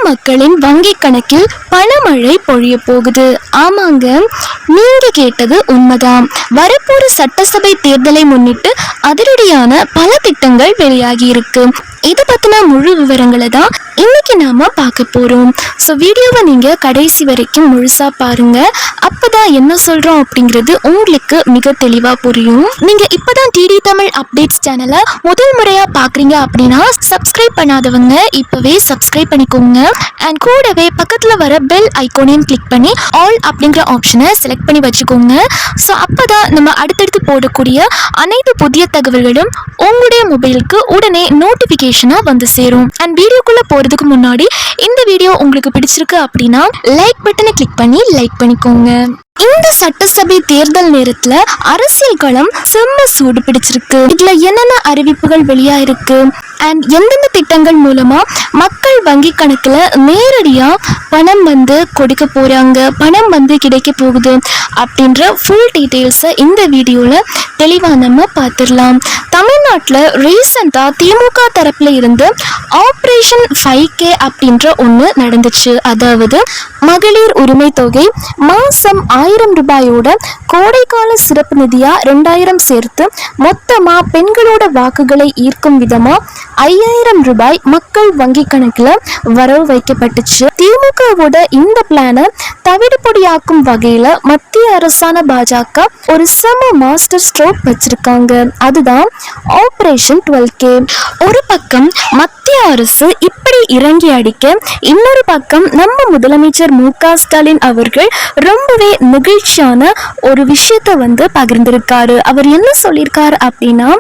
மக்களின் வங்கி கணக்கில் பணமழை பொழிய போகுது. ஆமாங்க, நீங்க கேட்டது உண்மைதான். வரப்போற சட்டசபை தேர்தலை முன்னிட்டு அதிரடியான பல திட்டங்கள் வெளியாகி இருக்கு. இதை பத்தின முழு விவரங்களை தான் இன்னைக்கு நாம பார்க்க போறோம். ஸோ வீடியோவை நீங்க கடைசி வரைக்கும் முழுசா பாருங்க. அப்பதான் என்ன சொல்றோம் அப்படிங்கிறது உங்களுக்கு மிக தெளிவா புரியும். நீங்க இப்பதான் டிடி தமிழ் அப்டேட்ஸ் சேனலை முதல் முறையா பாக்குறீங்க அப்படின்னா சப்ஸ்கிரைப் பண்ணாதவங்க இப்பவே சப்ஸ்கிரைப் பண்ணிக்கோங்க. அண்ட் கூடவே பக்கத்துல வர பெல் ஐகானையும் கிளிக் பண்ணி ஆல் அப்படிங்கிற ஆப்ஷனை செலக்ட் பண்ணி வச்சுக்கோங்க. ஸோ அப்பதான் நம்ம அடுத்தடுத்து போடக்கூடிய அனைத்து புதிய தகவல்களும் உங்களுடைய மொபைலுக்கு உடனே நோட்டிபிகேஷனா வந்து சேரும். அண்ட் வீடியோக்குள்ள போறதுக்கு முன்னாடி இந்த வீடியோ உங்களுக்கு பிடிச்சிருக்கு அப்படின்னா லைக் பட்டனை கிளிக் பண்ணி லைக் பண்ணிக்கோங்க. இந்த சட்டசபை தேர்தல் நேரத்துல அரசியல் களம் செம்ம சூடு பிடிச்சிருக்கு. இதுல என்னென்ன அறிவிப்புகள் வெளியாயிருக்கு அண்ட் எந்தெந்த திட்டங்கள் மூலமா மக்கள் வங்கி கணக்குல நேரடியா பணம் வந்து கொடுக்க போறாங்க, பணம் வந்து கிடைக்க போகுது அப்படின்ற ஃபுல் டீட்டெயில்ஸை இந்த வீடியோல தெளிவா நம்ம பார்த்துடலாம். தமிழ்நாட்டில் ரீசெண்டா திமுக தரப்புல இருந்து ஆப்ரேஷன் 5K அப்படின்ற ஒன்று நடந்துச்சு. அதாவது மகளிர் உரிமை தொகை மாசம் 1000 ரூபாயோட கோடைக்கால சிறப்பு நிதியா 2000 சேர்த்து மொத்தமா பெண்களோட வாக்குகளை ஈர்க்கும் விதமா 5000 ரூபாய் மக்கள் வங்கி கணக்குல வரவு வைக்கப்பட்டுச்சு. திமுகவோட இந்த பிளானை தவிடுபொடியாக்கும் வகையில மத்திய அரசான பாஜக ஒரு செம மாஸ்டர் ஸ்ட்ரோக் வச்சிருக்காங்க. அதுதான் ஆபரேஷன் 12K. ஒரு பக்கம் மத்திய அரசு இப்படி இறங்கி அடிக்க, இன்னொரு பக்கம் நம்ம முதலமைச்சர் மு.க. ஸ்டாலின் அவர்கள் ரொம்பவே நெகிழ்ச்சியான ஒரு விஷயத்தை வந்து பகிர்ந்திருக்காரு. அவர் என்ன சொல்லியிருக்காரு அப்படின்னா,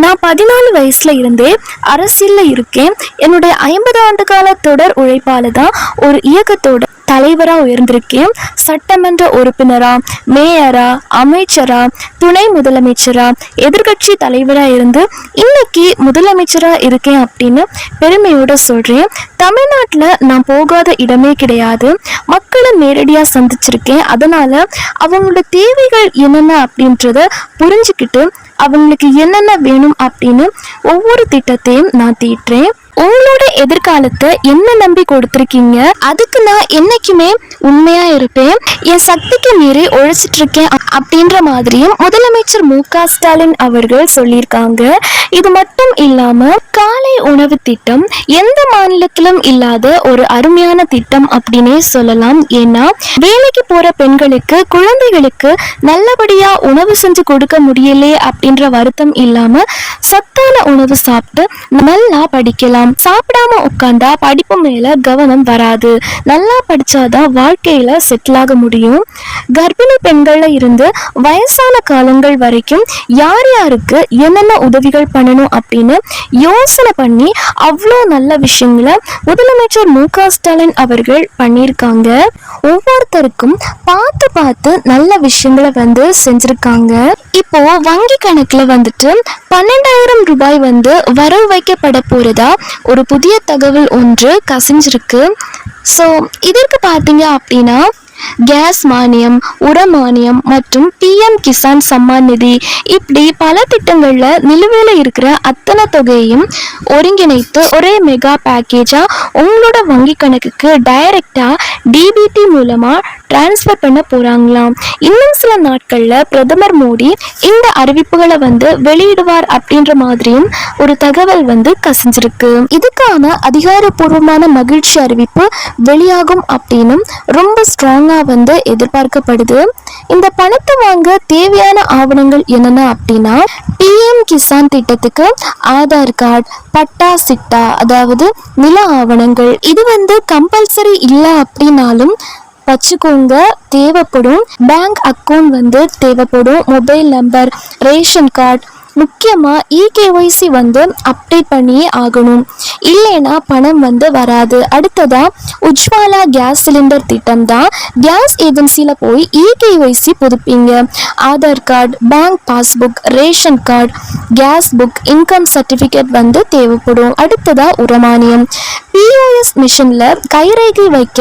நான் 14 வயசுல இருந்தே அரசியல்ல இருக்கேன். என்னுடைய 50 ஆண்டு கால தொடர் உழைப்பால தான் ஒரு இயக்கத்தோட தலைவரா உயர்ந்திருக்கேன். சட்டமன்ற உறுப்பினரா, மேயரா, அமைச்சரா, துணை முதலமைச்சரா, எதிர்கட்சி தலைவரா இருந்து இன்னைக்கு முதலமைச்சரா இருக்கேன் அப்படின்னு பெருமையோட சொல்றேன். தமிழ்நாட்டில் நான் போகாத இடமே கிடையாது. மக்களை நேரடியா சந்திச்சிருக்கேன். அதனால அவங்களோட தேவைகள் என்னென்ன அப்படின்றத புரிஞ்சுக்கிட்டு அவங்களுக்கு என்னென்ன வேணும் அப்படின்னு ஒவ்வொரு திட்டத்தையும் நான் தீட்டுறேன். உங்களோட எதிர்காலத்தை என்ன நம்பி கொடுத்துருக்கீங்க, அதுக்கு நான் என்னைக்குமே உண்மையா இருப்பேன். என் சக்திக்கு மீறி உழைச்சிட்டு இருக்கேன் அப்படின்ற மாதிரியும் முதலமைச்சர் மு.க. ஸ்டாலின் அவர்கள் சொல்லியிருக்காங்க. இது மட்டும் இல்லாம காலை உணவு திட்டம் எந்த மாநிலத்திலும் இல்லாத ஒரு அருமையான திட்டம் அப்படின்னே சொல்லலாம். ஏன்னா வேலைக்கு போற பெண்களுக்கு, குழந்தைகளுக்கு நல்லபடியா உணவு செஞ்சு கொடுக்க முடியலையே அப்படின்ற வருத்தம் இல்லாம சத்தான உணவு சாப்பிட்டு நல்லா படிக்கலாம். சாப்பிடாம உட்கார்ந்தா படிப்பு மேல கவனம் வராது. நல்லா படிச்சாதான் வாழ்க்கையில செட்டில் ஆக முடியும். கர்ப்பிணி பெண்கள்ல இருந்து வயசான காலங்கள் வரைக்கும் யார் யாருக்கு என்னென்ன உதவிகள் பண்ணணும் அப்படின்னு யோசனை பண்ணி அவ்வளோ நல்ல விஷயங்களை முதலமைச்சர் மு.க. ஸ்டாலின் அவர்கள் பண்ணியிருக்காங்க. ஒவ்வொருத்தருக்கும் பார்த்து பார்த்து நல்ல விஷயங்களை வந்து செஞ்சிருக்காங்க. இப்போ வங்கி கணக்குல வந்துட்டு 12,000 ரூபாய் வந்து வரவு வைக்கப்பட போறதா ஒரு புதிய தகவல் ஒன்று கசிஞ்சிருக்கு. ஸோ இதற்கு பார்த்தீங்க அப்படின்னா கேஸ் மானியம், உர மானியம் மற்றும் PM கிசான் சம்மான் நிதி இப்படி பல திட்டங்கள்ல நிலுவையில இருக்கிற அத்தனை தொகையையும் ஒருங்கிணைத்து ஒரே மெகா பேக்கேஜா உங்களோட வங்கி கணக்குக்கு டைரக்டா DBT மூலமா டிரான்ஸ்ஃபர் பண்ண போறாங்களாம். இன்னும் சில நாட்கள்ல பிரதமர் மோடி இந்த அறிவிப்புகளை வந்து வெளியிடுவார் அப்படின்ற மாதிரியும் ஒரு தகவல் வந்து கசிஞ்சிருக்கு. இதுக்கான அதிகாரப்பூர்வமான மகிழ்ச்சி அறிவிப்பு வெளியாகும் அப்படின்னு ரொம்ப ஸ்ட்ராங்கா வந்து எதிர்பார்க்கப்படுது. இந்த பணத்தை வாங்க தேவையான ஆவணங்கள் என்னென்ன அப்படின்னா, PM கிசான் திட்டத்துக்கு ஆதார் கார்டு, பட்டா சிட்டா அதாவது நில ஆவணங்கள், இது வந்து கம்பல்சரி இல்லை அப்படின்னாலும் வச்சுக்கோங்க, தேவைப்படும். பேங்க் அக்கௌண்ட் வந்து தேவைப்படும். மொபைல் நம்பர், ரேஷன் கார்டு, முக்கியமா EKYC வந்து அப்டேட் பண்ணியே ஆகணும். இல்லைன்னா பணம் வந்து வராது. அடுத்ததா உஜ்வாலா கேஸ் சிலிண்டர் திட்டம் தான். கேஸ் ஏஜென்சியில போய் EKYC புதுப்பிங்க. Aadhaar card, bank passbook, ration card, gas book, income certificate வந்து தேவைப்படும். அடுத்ததா உரமானியம். POS இபிஎஸ் மிஷின்ல கைரேகை வைக்க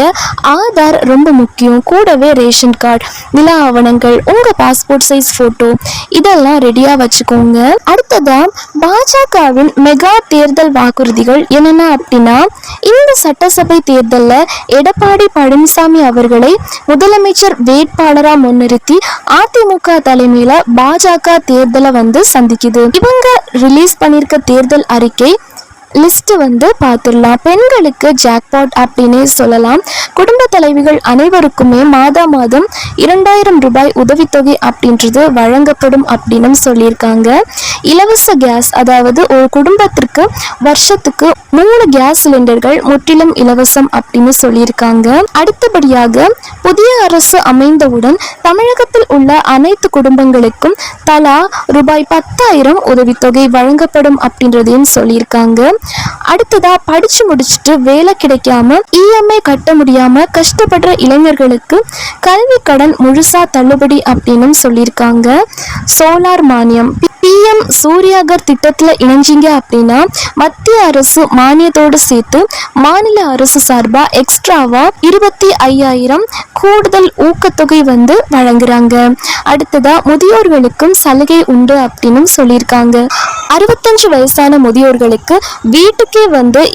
ஆதார் ரொம்ப முக்கியம். கூடவே ரேஷன் கார்டு, நில ஆவணங்கள், உங்க பாஸ்போர்ட் சைஸ் போட்டோ இதெல்லாம் ரெடியா வச்சுக்கோங்க. அடுத்ததா பாஜகவின் மெகா தேர்தல் வாக்குறுதிகள் என்னென்ன அப்படின்னா, இந்த சட்டசபை தேர்தல்ல எடப்பாடி பழனிசாமி அவர்களை முதலமைச்சர் வேட்பாளரா முன்னிறுத்தி அதிமுக தலைமையில பாஜக தேர்தலை சந்திக்குது. இவங்க ரிலீஸ் பண்ணிருக்க தேர்தல் அறிக்கை லிஸ்ட் பார்த்துடலாம். பெண்களுக்கு ஜாக்பாட் அப்படின்னே சொல்லலாம். குடும்ப தலைவிகள் அனைவருக்குமே மாதம் 2000 ரூபாய் உதவித்தொகை அப்படின்றது வழங்கப்படும் அப்படின்னு சொல்லியிருக்காங்க. இலவச கேஸ், அதாவது ஒரு குடும்பத்திற்கு வருஷத்துக்கு 3 கேஸ் சிலிண்டர்கள் முற்றிலும் இலவசம் அப்படின்னு சொல்லியிருக்காங்க. அடுத்தபடியாக புதிய அரசு அமைந்தவுடன் தமிழகத்தில் உள்ள அனைத்து குடும்பங்களுக்கும் தலா ரூபாய் 10,000 உதவித்தொகை வழங்கப்படும் அப்படின்றதையும் சொல்லியிருக்காங்க. அடுத்ததா படிச்சு முடிச்சுட்டு வேலை கிடைக்காம இஎம்ஐ கட்ட முடியாம கஷ்டப்படுற இளைஞர்களுக்கு கல்வி கடன் முழுசா தள்ளுபடி அப்படின்னு சொல்லியிருக்காங்க. சோலார் மானியம், பிஎம் சூர்யாகர் திட்டத்துல இணைஞ்சிங்க அப்படின்னா மத்திய அரசு மானியத்தோடு சேர்த்து மாநில அரசு சார்பா எக்ஸ்ட்ராவா 25,000 கூடுதல் ஊக்கத்தொகை வழங்குறாங்க. அடுத்ததா முதியோர்களுக்கும் சலுகை உண்டு அப்படின்னு சொல்லியிருக்காங்க. 65 வயசான முதியோர்களுக்கு வீட்டுக்கே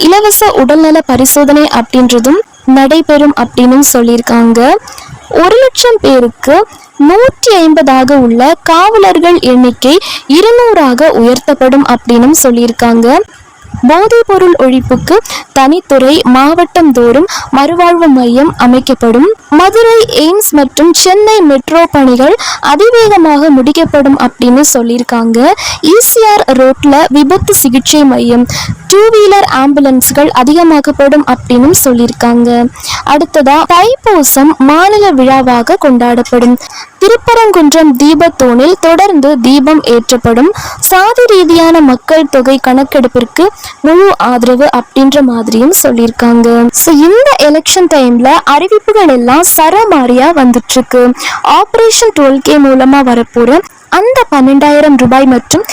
இலவச உடல்நல பரிசோதனை அப்படின்றதும் நடைபெறும் அப்படின்னு சொல்லியிருக்காங்க. 1,00,000 பேருக்கு 150 உள்ள காவலர்கள் எண்ணிக்கை 200 உயர்த்தப்படும் அப்படின்னு சொல்லியிருக்காங்க. போதைப் பொருள் ஒழிப்புக்கு தனித்துறை மாவட்டம் தோறும் மறுவாழ்வு மையம் அமைக்கப்படும். மதுரை எய்ம்ஸ் மற்றும் சென்னை மெட்ரோ பணிகள் அதிவேகமாக முடிக்கப்படும் அப்படின்னு சொல்லியிருக்காங்க. ஈசிஆர் ரோட்ல விபத்து சிகிச்சை மையம், 2 வீலர் ஆம்புலன்ஸ்கள் அதிகமாக்கப்படும் அப்படின்னு சொல்லியிருக்காங்க. அடுத்ததா தைப்பூசம் மாநில விழாவாக கொண்டாடப்படும். திருப்பரங்குன்றம் தீபத்தூணில் தொடர்ந்து தீபம் ஏற்றப்படும். சாதி ரீதியான மக்கள் தொகை கணக்கெடுப்பிற்கு முழு ஆதரவு அப்படின்ற மாதிரியும் சொல்லியிருக்காங்க. இந்த எலெக்ஷன் டைம்ல அறிவிப்புகள் எல்லாம் சரமாரியா வந்துட்டு இருக்கு. ஆபரேஷன் 12K மூலமா வரப்போற அந்த 12,000 ரூபாய் மற்றும்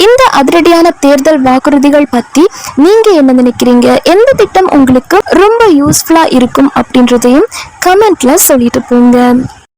இந்த அதிரடியான தேர்தல் வாக்குறுதிகள் பத்தி நீங்க என்ன நினைக்கிறீங்க? எந்த திட்டம் உங்களுக்கு ரொம்ப யூஸ்ஃபுல்லா இருக்கும் அப்படின்றதையும் கமெண்ட்ல சொல்லிட்டு போங்க.